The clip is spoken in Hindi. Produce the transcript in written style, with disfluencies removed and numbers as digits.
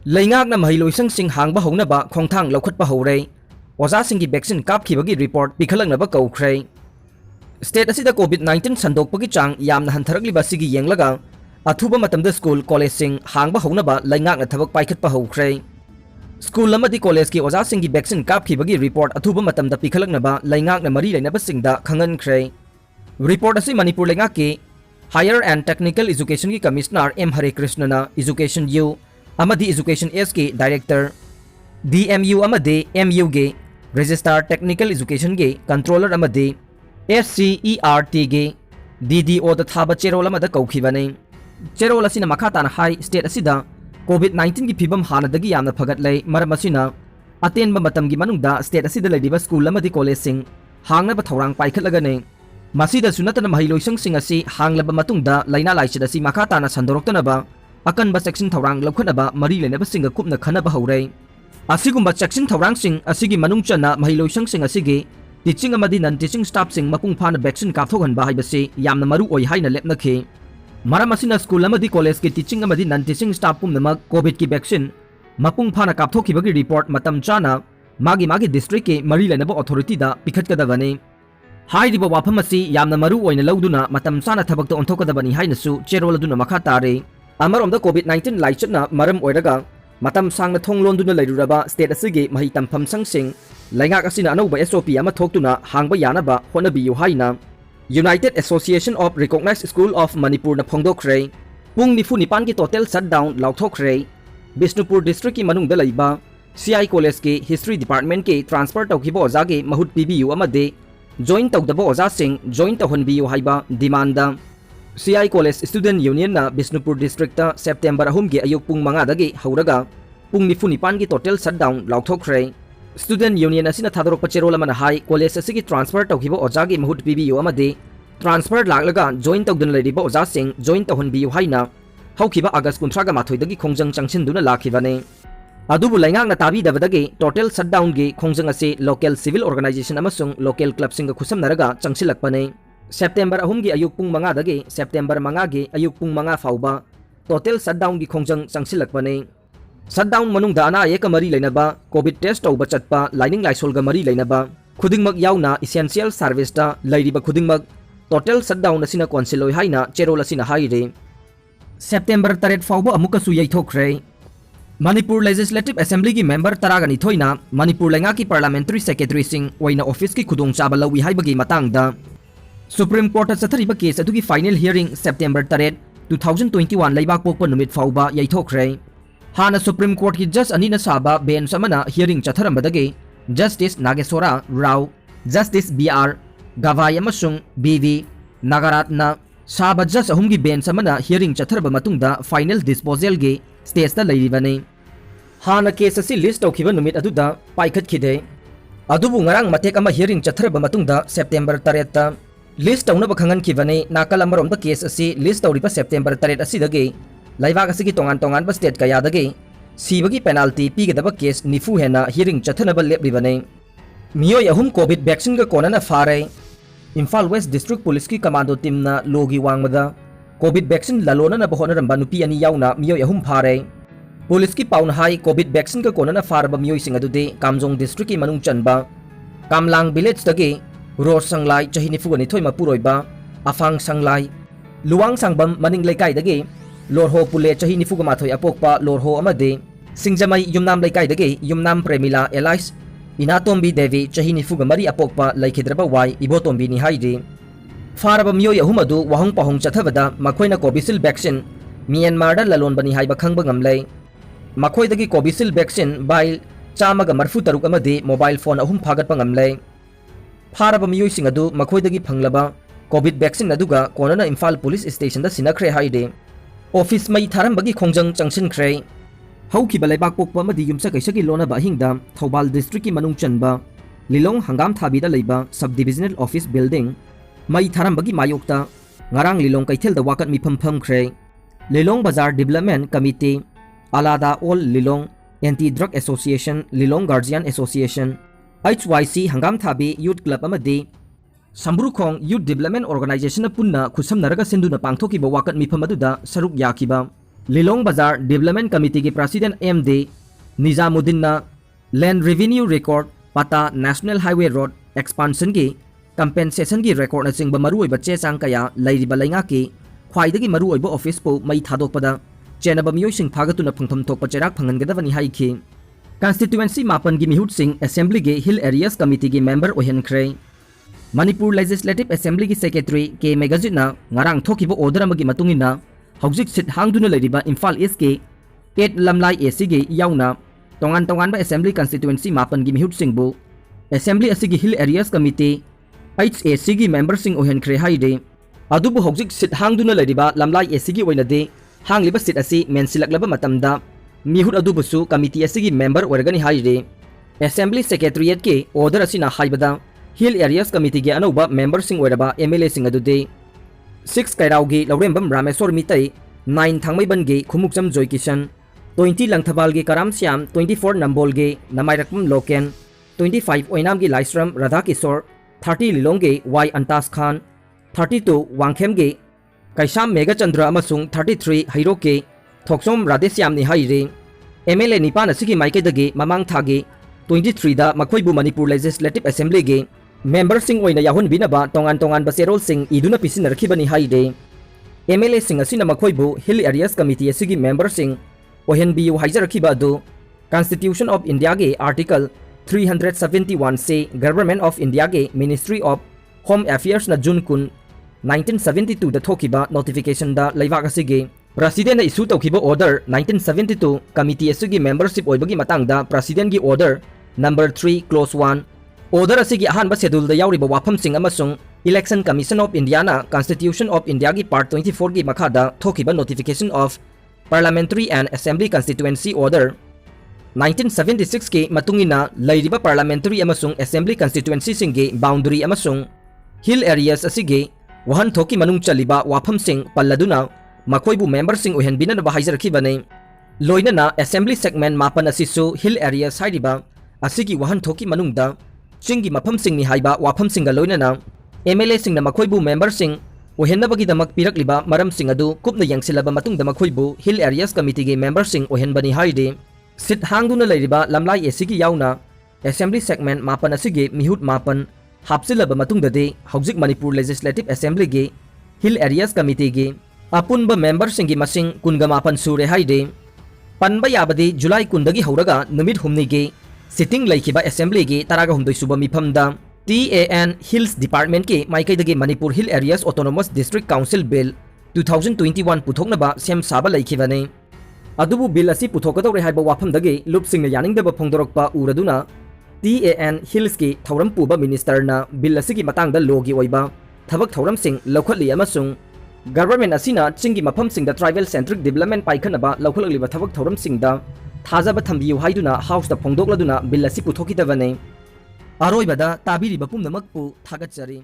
Leingakna mahiloisang hangba hounaba khongthang lokhatpa hore oza singgi vaccine kapkhibagi report pikhalangnaba kawkhre state asida covid-19 sandokpagi chang yamna hantharakliba sigi yenglaga athuba matamda school college sing hangba hounaba leingakna thabak paikhatpa hokre school lamadi college ki oza singgi vaccine kapkhibagi report athuba matamda pikhalangnaba leingakna mari lainaba singda khangankhre report asi manipur leingak higher and technical education ki commissioner M Hare Krishnana education U amadi education S के director DMU amadi MU के registrar technical education के controller amadi SCERT के DDO दा थाबा चेरोल amada कौखिबने चेरोल असिना मखाताना हाई state asida covid-19 की फिबम हानदगी यामना फगटलै मरम असिना अतेनबा मतमगी मनुंगदा state asida लैदिबा school amadi college sing हांगनबा थौरांग पाइखटलगने मसीदा सुनतना महिलोइसंग सिंग असि हांगलबा मतुंगदा लाइना लाइचदा सि मखाताना संदोरक्तनबा अकनबा सेक्शन थौरांग लौखनबा मरी लेनबा सिंग कुपना खनबा हौरे असिगुम्बा सेक्शन थौरांग सिंग असिगी मनुंगचना महिलोइसंग सिंग असिगी टीचिंग अमदी नन टीचिंग स्टाफ सिंग मपुंग फाना वैक्सीन काफथोगनबा हाइबसे यामना मरु ओइ हाइना लेपनखे मरम असिना स्कूल अमदी कॉलेज के टीचिंग अमदी नन टीचिंग स्टाफ पुमनमक कोविड की वैक्सीन मपुंग फाना काफथोखिबगी रिपोर्ट मतम चाना मागी डिस्ट्रिक्ट के मरी लेनबा अथॉरिटी दा पिखतकदबने हाइरिबा वाफम असि यामना मरु ओइना लौदुना मतम चाना थबकतो ओंथोकदबनी हाइनसु चेरोल दुना मखा तारे अमरोमदा covid-19 लाइचना मरम ओइरगा मतम सांगना थोंगलोंदुना लैरुरबा स्टेट असिगे महि तमफम संगसिंग लैंगाक असिना अनौबा SOP अमा थोक्तुना हांगबा यानबा होनबियु हाइना United Association of Recognised School of Manipur ना फोंगदोखरे पुंग निफु निपान की टोटल शटडाउन लाउथोखरे बिष्णुपुर डिस्ट्रिक्ट की मनुंगदा लैबा CI कॉलेज के हिस्ट्री डिपार्टमेंट के ट्रांसफर तौखिबा ओजागे महुत पिबियु अमदे जॉइन तौदबा ओजासिंग जॉइन तौहनबियु हाइबा डिमांडा CI कॉलेज स्टूडेंट यूनियन ना बिष्णुपुर डिस्ट्रिक्ट सेप्टेम्बर 2 की अयुक पुंग 5 दगी हौरगा पुंग 9 की टोटल शटडाउन लाउथोखरे स्टूडेंट यूनियन असिना थादोरक चेरोल अमना हाई कॉलेज असिगी ट्रांसफर तौखिबा ओजागी महुत पिबियु अमदे ट्रांसफर लाग जॉइन तौदन लेरिबा ओजासिंग जॉइन तौहनबियु हाइना हौखिबा अगस्त 19 दगी खोंजंग चंगसिनदुना लाखिबने अदुबु लैंगाकना ताबीदबदगी टोटल शटडाउन की खोंजंग असे लोकल सिविल ऑर्गेनाइजेशन अमसुंग लोकल क्लब सिंग खुसमनरगा चंगसिलकपने सेप्टेम्बर 2 की अयुक पुंग 5 दगी सेप्टेम्बर 5 की अयुक पुंग 5 फाउबा टोटल शटडाउन की खोंजंग चंगसिलकपने शटडाउन मनुंगदा अना एक मरी लेनबा कोविड टेस्ट तौबा चटपा लाइनिंग लाइसोलगा मरी लेनबा खुदिंगमक याउना इसेंशियल सर्विसता लैरिबा खुदिंगमक टोटल शटडाउन असिना कौंसिलोय हाइना चेरोल असिना हाइरे सेप्टेम्बर 3 फाउबा अमुकसु यैथोखरे मणिपुर लेजिस्लेटिव असेंबली की मेंबर 12 ना मणिपुर लैंगा की पार्लियामेंट्री सेक्रेटरी सिंह ओइना ऑफिस की खुदोंग चाबा लवी हाइबगी मतांगदा सुप्रीम कोर्ट चथरिबा केस अदुगी फाइनल हियरिंग सेप्टेम्बर 3 2021 लैबाक पोकपा नुमित फाउबा यैथोखरे हाना सुप्रीम कोर्ट की जज अनिना साबा बेंच अमना hearing चथरमबदगे justice Nageswara Rao justice BR Gavai अमसुंग BV नागरातना साबा जज अहुमगी बेंच अमना हियरिंग चथरबा मतुंगदा फाइनल डिस्पोजल गे स्टेज लैरिबने हाना केस असी लिस्ट तौखिबा नुमित अदुदा पाइखतखिदे अदुबु ngarang matek ama hearing chathरबा मतुंगदा सेप्टेम्बर 3 ता लिस्ट तौनबा खंगनखिबने नाकल अमरोमदा केस असी लिस्ट तौरिबा सेप्टेम्बर 3 असिदगे लैबाक असिगी तोंगान तोंगान स्टेट कयादगे सीबगी पेनाल्टी पीगदबा केस निफु हेना हियरिंग चथनबा लेबलिबने मियोय अहुम कोविड वैक्सीन का कोनना फारे इम्फाल वेस्ट डिस्ट्रिक्ट पुलिस की कमांडो टीम ना लोगी वांगमदा कोविड वैक्सीन ललोना बहोनरंबा नुपी अनि याउना मियोय अहुम फारे पुलिस की पाउन हाई कोविड वैक्सीन का कोनना फारबा मियोय सिंग अदुदे कामजोंग डिस्ट्रिक्ट की मनुंग चनबा कामलांग विलेज तगे रोड संगलाई चही निफुगनी थोय मपुरोइबा अफांग संगलाई लुवांग सांगबम मनिंग लेकाई दगे लोरहो पुले चही निफुगा माथोय अपोकपा लोरहो अमदे सिंगजमई युमनाम लेकाई दगे युमनाम प्रेमिला एलाइस इनातोंबी देवी चही निफुगा मरी अपोकपा लैखिद्रबा वाई इबोतोंबी नि हाइदे फारबा मियोय अहुम अदु वहंग पहुंग चथबदा मखोइना कोविशील्ड वैक्सीन म्यांमार दा ललोनबनी हाइबा खंगबा ngamlei मखोइदगी कोविशील्ड वैक्सीन बाइल चामगा मरफु तरुक अमदे मोबाइल फोन अहुम फागतपा ngamlei फारबा मियोइसिंग अदु मखोइदगी फंगलबा कोविड वैक्सीन अदुगा कोनना इम्फाल पुलिस स्टेशन दा सिनाखरे हाइदे ऑफिस मई थारंबगी खोंजंग चंगसिनखरे हौखिबा लैबाक पोकपा अमदि युमसा कैसगी लोनबा हिंगदा थौबाल डिस्ट्रिक्ट की मनुंग चनबा लिलोंग हंगाम थाबीदा लैबा सब डिविजनल ऑफिस बिल्डिंग मई थारंबगी मायोक्ता ngarang लिलोंग कैथेल दा वाकत मिफम फमखरे लिलोंग बाजार डेवलपमेंट कमिटी अलादा all Lilong anti drug association Lilong guardian association HYC Hangam Thabi youth club अमदि Sambrukhong Youth Development Organization पुन्ना खुसमनरगा सिंधुना पांगथोकिबा वाकत मिफम अदुदा सरुक याखिबा लिलोंग बाजार डेवलपमेंट कमिटी के president MD Nizamuddin land revenue record पता नेशनल हाईवे रोड एक्सपांशन की कंपेंसेशन की रिकॉर्ड चिंब मरुब चे चांग कया लेना की ख्वाइदगी मरुब ऑफिस को मई थादोपदा चेनब मियोइसिंग फागतुना फंगथम थोप चेराक फंगनगदबनी हाइखी कंस्टिट्यूएंसी मापन की मिहुटसिंग असेंबली के हिल एरियाज कमिटी के मेंबर ओहनख्रे मणिपुर लेजिस्लेटिव असेंबली की सेक्रेटरी के मेगाजिना ngarang thokiba order amagi matungina hauzik sit hangduna leiriba Imphal East के 8 lamlai AC ge yauna tongan tongan ba assembly constituency mapan gi mihut singbu assembly asigi hill areas committee HAC gi member sing ohen khre haide adubu hauzik sit hangduna leiriba lamlai AC gi oinade hangliba sit asi mensilaklaba matamda mihut adubusu committee asigi member organi haide assembly secretariat ke order asina haibada हिल एरियाज कमिटी के अनौबा मेंबर सिंग ओइरबा एमएलए सिंग अदुदे 6 कैराउगी लौरेंबम रामेश्वर मितई 9 थांगमैबन गे खुमुकचम जॉय किशन 20 लंगथबाल गे कराम श्याम 24 नंबोल गे नमाइरकम लोकेन 25 ओइनाम गे लाइस्रम राधा किशोर 30 लिलोंग गे वाई अंतास खान 32 वांगखेम गे कैशाम मेघचंद्र अमसुंग 33 हैरो के थोक्सोम राधेश्याम नि हाइरे एमएलए निपान असिगी माइकेदगे ममांग थागे 23 दा मखोइबु मणिपुर लेजिस्लेटिव असेंबली गे मेंबर सिंग ओइना याहुन बिनाबा तोंगान तोंगान बसेरोल सिंग इदुना पिसिनरखिबनी हाइदे एमएलए सिंग असिना मखोइबु हिल एरियाज कमिटी असिगी मेंबर सिंग ओहेन बियु हाइजरखिबा अदु कॉन्स्टिट्यूशन ऑफ इंडिया के आर्टिकल 371 से गवर्नमेंट ऑफ इंडिया के मिनिस्ट्री ऑफ होम अफेयर्स न जून कुन 1972 दा थोकिबा नोटिफिकेशन दा लेवाक असिगे प्रेसिडेंट ने issue तौखिबा order 1972 committee असिगी membership ओइबगी मतंगदा president की ऑर्डर नंबर 3 क्लोज 1 ऑर्डर असिगी अहानबा शेड्यूल दा यावरिबा वाफम सिंग अमसुंग इलेक्शन कमीशन ऑफ इंडिया ना कॉन्स्टिट्यूशन ऑफ इंडिया की पार्ट 24 की मखादा थोकिबा notification of parliamentary and assembly constituency order 1976 के मतुंगिना लैरिबा पार्लियामेंट्री अमसुंग असेंबली कंस्टिट्यूएंसी सिंग के बाउंड्री अमसुंग हिल एरियास असिगे वहन थोकी मनुंग चलिबा वाफम सिंग पल्लदुना मखोइबु मेंबर सिंग ओहनबिना हाइजरखिबने लोइनना असेंबली सेगमेंट मापन असिसु हिल एरियास हाइरिबा असिगी वहन थोकी मनुंगदा चिंगी मफम सिंगनी हाइबा वाफम सिंग लोइनना एमएलए सिंगना मखोइबु मेंबर सिंग ओहनबगीदमक पिरकलिबा मरम सिंग अदु कुपना यंगसिलबा मतुंगदा मखोइबु हिल एरियास कमिटी के मेंबर सिंग ओहनबनी हाइदे सिट हांगदुना लेरिबा लमलाई एसीगी याउना असेंबली सेगमेंट मापन असिगे मिहुत मापन हापसिलबा मतुंगदे हौजिक मणिपुर लेजिस्लेटिव असेंबली के हिल एरियास कमिटी के अपुनबा मेंबर सिंगी मसिंग कुनगा मापन सुरे हाइदे पनबा याबदे जुलाई कुंदगी हौरगा नुमित हुमनी के सिटिंग लैखिबा असेंबली के तरागा हुमदोइ सुबा मिफमदा TAN हिल्स डिपार्टमेंट के माइकैदगे Manipur hill areas autonomous district council bill 2021 पुथोकनबा सेम साबा लैखिबने अदुबु बिल असि पुथोकदौरे हाइबा वाफमदगे लुपसिंगना यानिंगदबा फोंदोरकपा उरदुना TAN हिल्स के थौरम पुबा मिनिस्टरना बिल असिगी मतंगदा लोगी ओइबा थबक थौरम सिंग लौखटलि अमसुंग गवर्नमेंट असिना चिंगी मफम सिंगदा ट्राइबल सेंट्रिक डेवलपमेंट पाइखनबा लौखललिबा थबक थौरम सिंगदा थाजाबा थंबियु हाइदुना हाउसदा फोंदोकलदुना बिल असि पुथोकिदबने अरोइबदा ताबिरिबा पुमनमकपु थागतजरी।